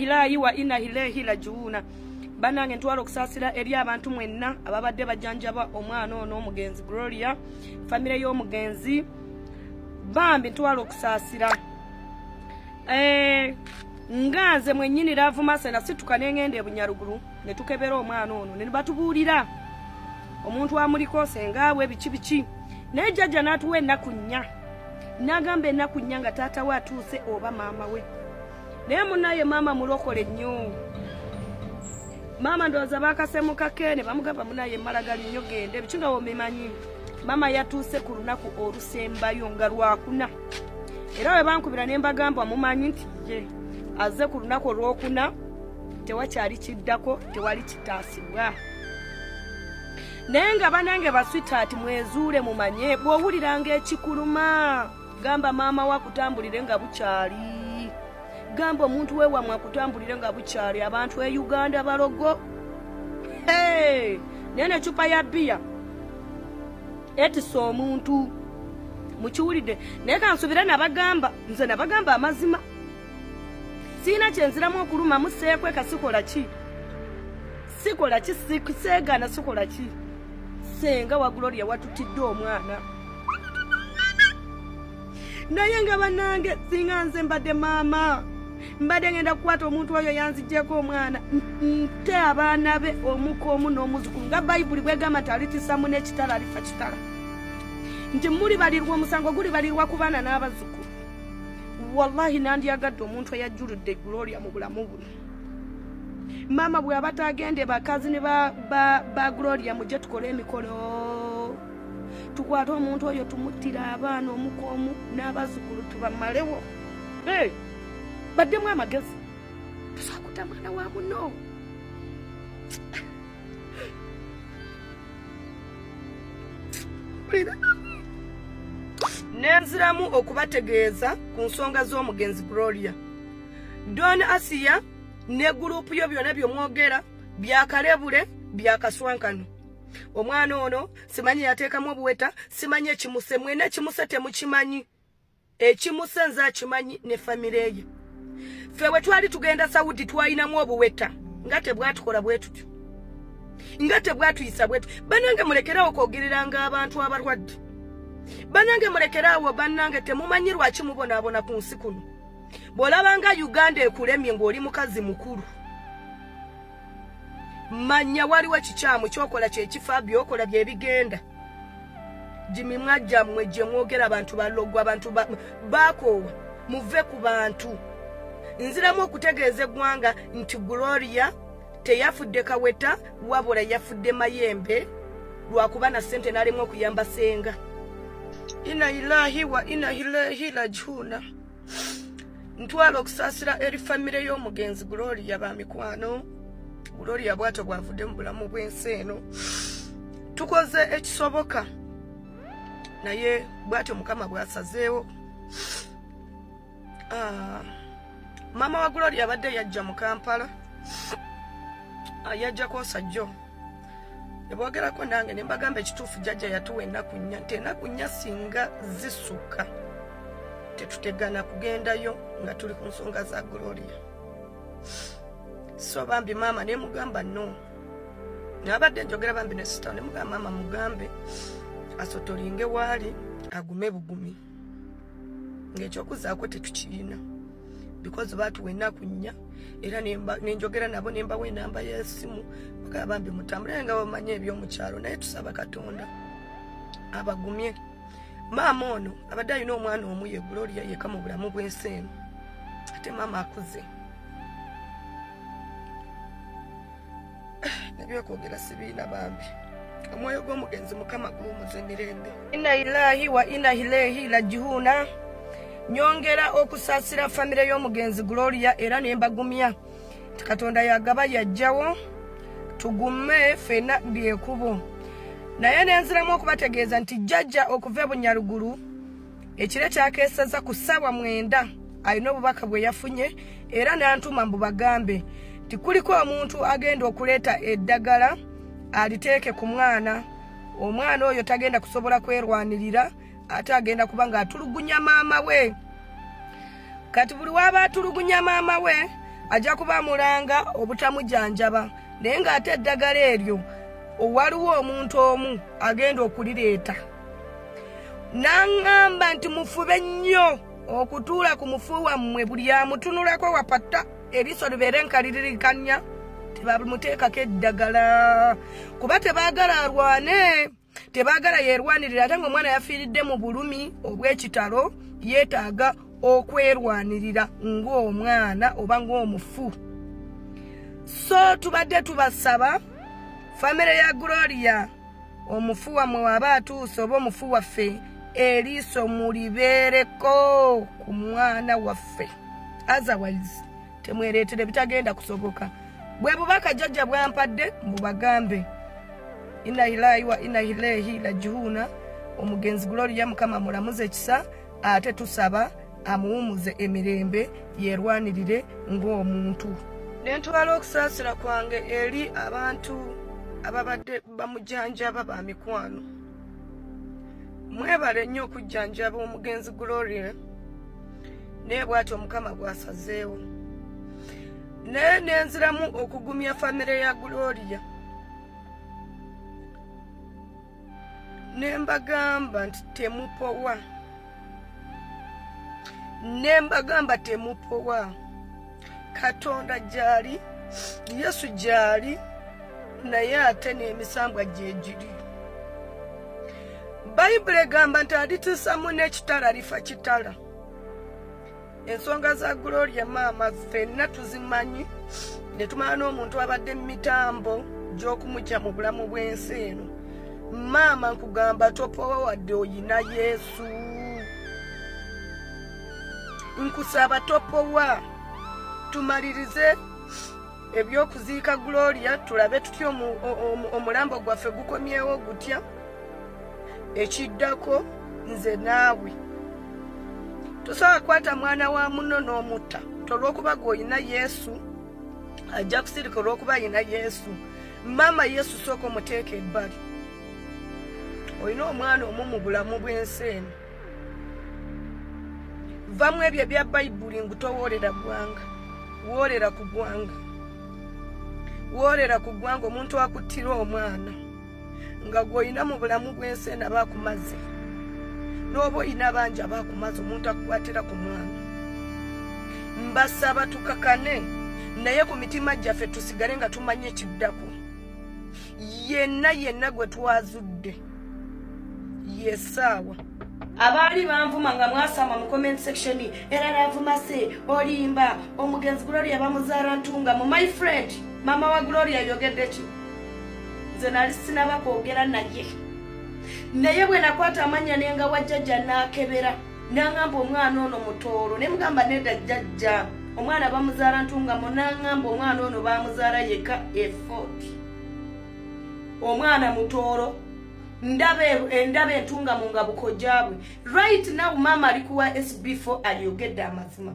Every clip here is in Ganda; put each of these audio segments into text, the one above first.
ilahi wa inna ilaihi rajiuna. Banange ntwala okusasira eri abantu mwenna ababadde bajanjaba omwana ono omugenzi Gloria, family y'omugenzi bambi ntwala okusasira. Nganze mwennyini Laavu Masena situkane ngende Bunyaruguru ne tukebera omwana ono ne batubuulira omuntu amuliko sengawe biki naye jjajja n'atuwa ennaku nnya n'agamba ennaku nnya nga taata we atuuse oba maama we naye munnaye maama mulokole nnyo. Maama ndowooza baakasemuka kene bamugamba munnaye mmalagali nnyo gende biki nga womimanyi. Maama yatuuse ku lunaku olusembayo nga lwakuna era we bankubira ne mbagamba mumanyi nti ye aze ku lunaku olwokuna tewakyali kiddako tewali kitaasibwa. Naye nga banange baswitaati mwezuule mumanye bw'owuliranga ekikuluma gamba maama wa kutambulire nga bukyali, gamba omuntu we wamwe akutambulire nga bukyali. Abantu e Uganda balogo nene chupa ya bia etisa omuntu mukiwulidde. Naye kansubira nabagamba nze nabagamba amazima sina kyenziramu okuluma museekwe kasikola ki seegana sikola ki senga wa Gloria watutidde omwana. Naye nga banange singa nze mbadde maama mbadde ngenda kukwata omuntu oyo yanzijjeko omwana nte abaana be omukomu n'omuzukulu nga Bayibuli bwegamba nti alitisamu n'ekitala alifa kitala nti muli balirwa omusango guli balirwa ku baana n'abazzukulu. Wallahi nandyagadde omuntu eyajjuludde Gloria mu bulamu buno. Mama bwe abatagende bakazi ne ba Gloria mujje tukole emikolo tukwata omuntu oyo tumuttira abaana omukomu n'abazzukulu tubamalewo. Baddemu amagezi tusakuta mwana wa muno. Nenziramu okubategeeza ku nsonga z'omugenzi Gloria. Don Asia ne gurupu yo byonna byomwogera byakalebule byakaswankano. Omwana ono simanyi yateekamu obuweta, simanyi ekimuse, mwene ekimuse temukimanyi. Ekimuse nze akimanyi ne famire ye. Ffe bwe twali tugenda Saudi twalinamu obuweta nga tebwatukola bwe tutyo, nga tebwatuyisa bwe tutyo. Banange mulekerawo kwogereranga abantu abalwadde. Banange mulekerawo bannange temumanyi lwaki mubonaabona ku nsi kuno. Bw'olabanga Uganda ekulemye ng'oli mukazi mukulu manya waliwo ekikyamu kyokola kyekifa byokola byebigenda. Jimimwa jammwe gye mwogera abantu balogwa abantu bakoowa muve ku bantu. Nziramu okutegeeza eggwanga nti Gloria teyafudde kaweta wabula yafudde mayembe lwakuba na ssente n'alimu okuyamba senga. Inna ilahi wa inna ilaihi rajiuna. Ntwala okusaasira eri famire y'omugenzi Gloria bamikwano. Gloria bwato bwavudde mu bulamu bw'ensi eno. Tukoze ekisoboka naye bwato Mukama bwasazeewo. Mama wa Gloria abadde yajja mu Kampala. Yajja kosajjo. Ebwogerako nange ne mbagamba ekituufu jjajja yatuwa ennaku nnya nti ennaku nnya singa zisukka tetutegana kugendayo nga tuli ku nsonga za Gloria. So bambi mama ne mugamba no. Nabadde njogera bambi ne sister ne mugamba mama mugambe asotolinge wali agume bugumi. Ng'ekyokuzaako tetukirina. Because batuwa ennaku nnya era nenjogera nabo ne mbawa enamba y'essimu bagamba bambi mutambule nga bamanye eby'omukyalo naye tusaba Katonda abagumye. Maama ono abadde alina omwana omu ye Gloria yeka mu bulamu bw'ensi eno ate maama akuze. Nebyokwogera sibiina bambi. Omwoyo gw'omugenzi Mukama guwumuze emirembe. Inna ilahi wa inna ilaihi rajiuna. Nyongera okusaasira famire y'omugenzi Gloria era ne mbagumya. Katonda yagaba yajjawo tugume fena byekubo. Naye nenziramu okubategeeza nti jjajja okuva Bunyaruguru ekire kyakeesaza ku ssaawa 9 alina obubaka bwe yafunye era n'antuma mbu bagambe nti kuliko omuntu agenda okuleeta eddagala aliteeke ku mwana. Omwana oyo tagenda kusobola kwerwanirira ate agenda kuba nga atulugunya maama we. Kati buli waba atulugunya maama we ajja kuba mulanga obutamujjanjaba naye ng'ate eddagala eryo waliwo omuntu omu agenda okulireeta n'aŋŋamba nti mufube nnyo okutuula ku mufu wammwe buli amutunulako wapata eriiso libeere nkaliriririkanya tebamuteekako eddagala kuba tebaagala alwane tebaagala yeerwanirira ate ng'omwana yafiiridde mu bulumi obw'ekitalo yeetaaga okwerwanirira ng'omwana oba ng'omufu. So tubadde tubasaba famire ya Gloria omufu wammwe waba atuuse oba omufu waffe eriiso mulibeereko ku mwana waffe otherwise temwereetere bitagenda kusoboka. Bwe bubaka jjajja bwampadde mubagambe inna ilahi wa inna ilaihi rajiuna omugenzi Gloria mukama mulamuze ekisa ate tusaba amuwumuze emirembe yerwanirire ng'omuntu. Nentwala okusaasira kwange eri abantu ababadde bamujjanjaba ba mikwano. Mwebale nnyo okujjanjaba omugenzi Gloria naye bw'atyo omukama gwasazeewo. Naye nenziramu okugumya famire ya Gloria nembagamba nti temupowa. Nembagamba temupowa. Katonda gyali, Yesu gyali, naye ate n'emisambwa gye giri. Bayibuli egamba nti alituusamu n'ekitala alifa kitala. Ensonga za Gloria maama ffenna tuzimanyi ne tumala n'omuntu abadde mu mitambo gy'okumutya mu bulamu bw'ensi eno. Maama nkugamba topowa wadde oyina Yesu. Nkusaba topowa. Tumalirize ebyokuziika Gloria tulabe tutya omulambo gwaffe gukomyewo gutya. Ekiddako nze naawe tosobola kwata mwana wa muno n'omutta olw'okuba gw'olina Yesu ajja kusirika olw'okuba alina Yesu. Maama Yesu sooka omuteeka ebbali. Olina omwana omu mu bulamu bw'ensi eno. Vamu ebyo ebya Bayibuli ngutowoolera gwanga. Woolera ku gwanga. Woolera ku gwanga omuntu akuttira omwana nga gw'olina mu bulamu bw'ensi eno aba akumaze. N'oba olina bangi aba akumaze omuntu akukwatira ku mwana. Mbasaba tukakane naye ku mitima gyaffe tusigale nga tumanye ekiddako. Yenna gwe twazudde yesaawa. Abaali banvuma nga mwasama mu comment section era navuma se olimba omugenzi Gloria bamuzaala ntunga mu my friend mama wa Gloria yogedde ki nze nali sinaba kwogera naye naye bwe nakwata amanya nenga wajjajja nakebera nangamba omwana ono mutoolo ne mugamba nedda jjajja omwana bamuzaala ntunga mu nangamba omwana ono bamuzaala yeka effort omwana mutoolo ndabe entunga mu ngabo jabwe. Right now mama alikuwa SB4 aliyogedde amazima.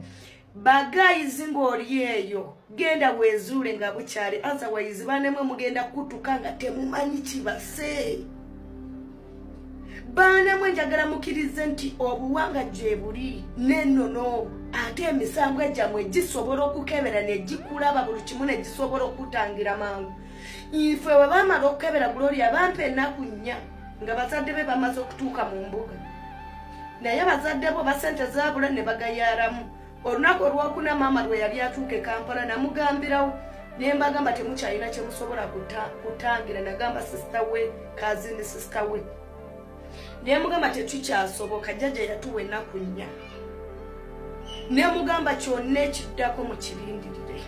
Bagayizi ng'oli eyo genda wezuule nga bukyali otherwise banemwe mugenda kutuka nga temumanyi kibase. Banemwe njagala mukirize nti obuwanga gye buli n'ennono ate emisango egyammwe gisobola okukebera ne gikulaba buli kimu ne gisobola okutangira mangu. Ife we bamala okukebera Gloria bampa ennaku nnya nga bazadde be bamaze okutuuka mu mbuga. Naye bazadde bo basente zaabula ne bagayaalamu. Olunaku olwokuna maama lwe yali atuuke Kampala namugambirawo ne mbagamba temukyalina kye musobola kutangira. Nagamba sister we kazini sister we ne mugamba tetukyasoboka jjajja yatuwa ennaku nnya. Ne mugamba kyonna ekiddako mu kirindirire.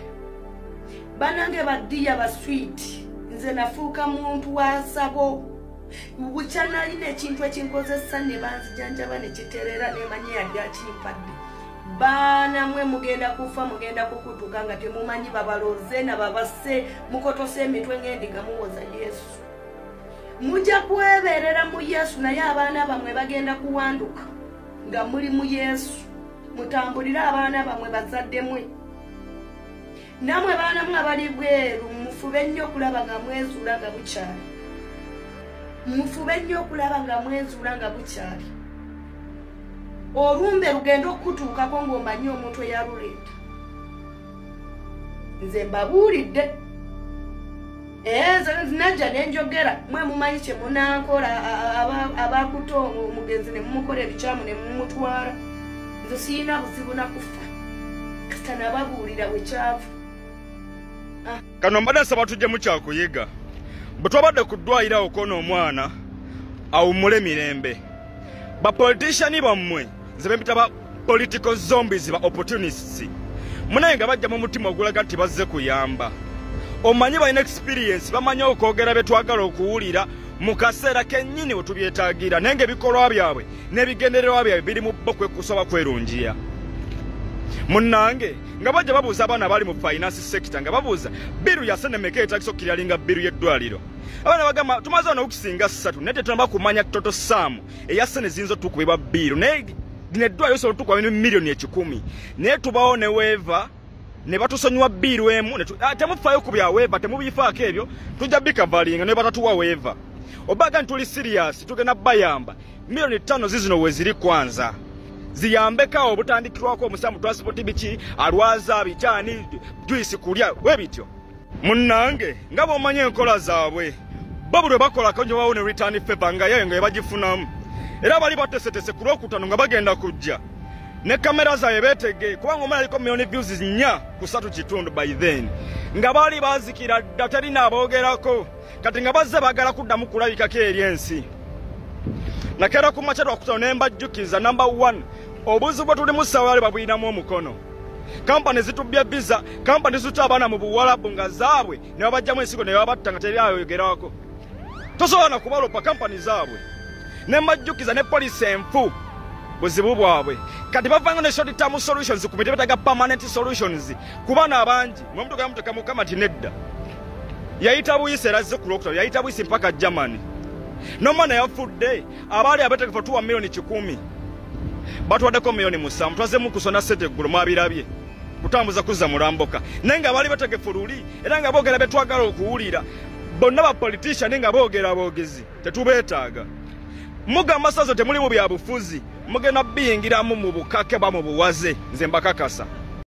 Banange baddiya ba sweet nze nafuuka muntu wa nsabo. Bucyanalina ekintu ekinkozesa ne banzijanjaba ne kiterera ne manyi yali akimpadde. Baana mwe mugenda kufa mugenda kukutuka nga temumanyi babaloze na babase mukotose emitwe ng'endiga muwoza Yesu. Mujja kweberera mu Yesu naye abaana bamwe bagenda kuwanduka nga muli mu Yesu. Mutambulira abaana bamwe bazadde mwe. Namwe baana mwe abali bweru mufube nnyo okulaba nga mwezuula nga bukyali. Mufube nnyo okulaba nga mwezuula nga bukyali. Olumbe lugenda okutuukako ng'omanyi omuntu eyaluleeta. nze mbabuulidde najja nenjogera mwe mumanyi kye munankola abakuta omugenzi ne mumukola ebikyamu ne mumutwala nze siyina buzibu nakufa kasita nababuulira wekyava kano mbadde nsaba tujje mukyakuyiga bwe twabadde ku ddwaliro okona omwana awummule mirembe bapoliticiani bammwe nze bempita ba political zombies ba opportunists munaye nga bajja mu mutima ogulaga nti bazze kuyamba omanyi balina experience bamanyi okwogera bye twagala okuwulira mu kaseera kennyini we tubyetaagira naye ng'ebikolwa byabwe n'ebigendererwa byabwe biri mu bo kwekusoba kwerungiya munnange nga bajja babuuza abaana bali mu finance sector nga babuuza biru yasenemeka etagisa okukiryalinga biru y'eddwaliro abaana bagamba tumaze ono okusinga 3 naye tetunaba kumanya toto saamu eyasene ziyinza otukubibwa biru naye dino eddwaliro lisobola otukuba binu miliyoni 10 naye tubawo ne weeva ne batusonyiwa biru emu temufaayo ku bya weeva temubifaako ebyo tujja bikavalinga ne batatuwa weeva obaga ntuli serious tugenda bayamba miliyoni 5 zizino we ziri kwanza ziyambekawo obutandikirwako omusamu transport biki alwaza bikyani juisi kulya we bityo munnange nga bw'omanyi enkola zaabwe bo buli bakolako nje bawo ne return favor nga yayo nga yebagifunamu era bali batesetese ku Lwokutaano nga bagenda kujja ne kamera zaabwe beetege kubanga omwana aliko miliyoni views 4 ku 3 by then nga bali bazikira dda terina aboogerako kati nga bazze bagala kuddamu kulabikako eri ensi nakera ku makya Lwokutaano ne mbajjukiza number 1 obuzi bwe tuli mu ssawale babuyinamu omukono kampani zitubya visa kampani zituta abaana mu buwalabu nga zaabwe ne babajjamu ensigo ne babatta nga teri ayogerako tosobola na kubalopa kampani zaabwe ne mbajjukiza ne polisi enfu buzibu bwabwe kati bavanga ne short term solutions ku mitebe taga permanent solutions ku baana abangi mwe mutaka mutaka mukama tinedda yayita buyise razze ku Lwokutaano yayita buyise mpaka Germany nomwana yafudde abaali abetegefu 2 miliyoni 10 batwaddeko miliyoni 7 twaze mu kusona sete gulu mwabirabye kutambuza kuza mulamboka naye nga baali bategefu luli era nga boogera betwagala okuwulira bonna ba politician nga boogera boogezi tetubeetaaga mugamba sazo temuli mu bya bufuzi mugenda biyingiramu mu bukake ba mu buwaze nze mbakakasa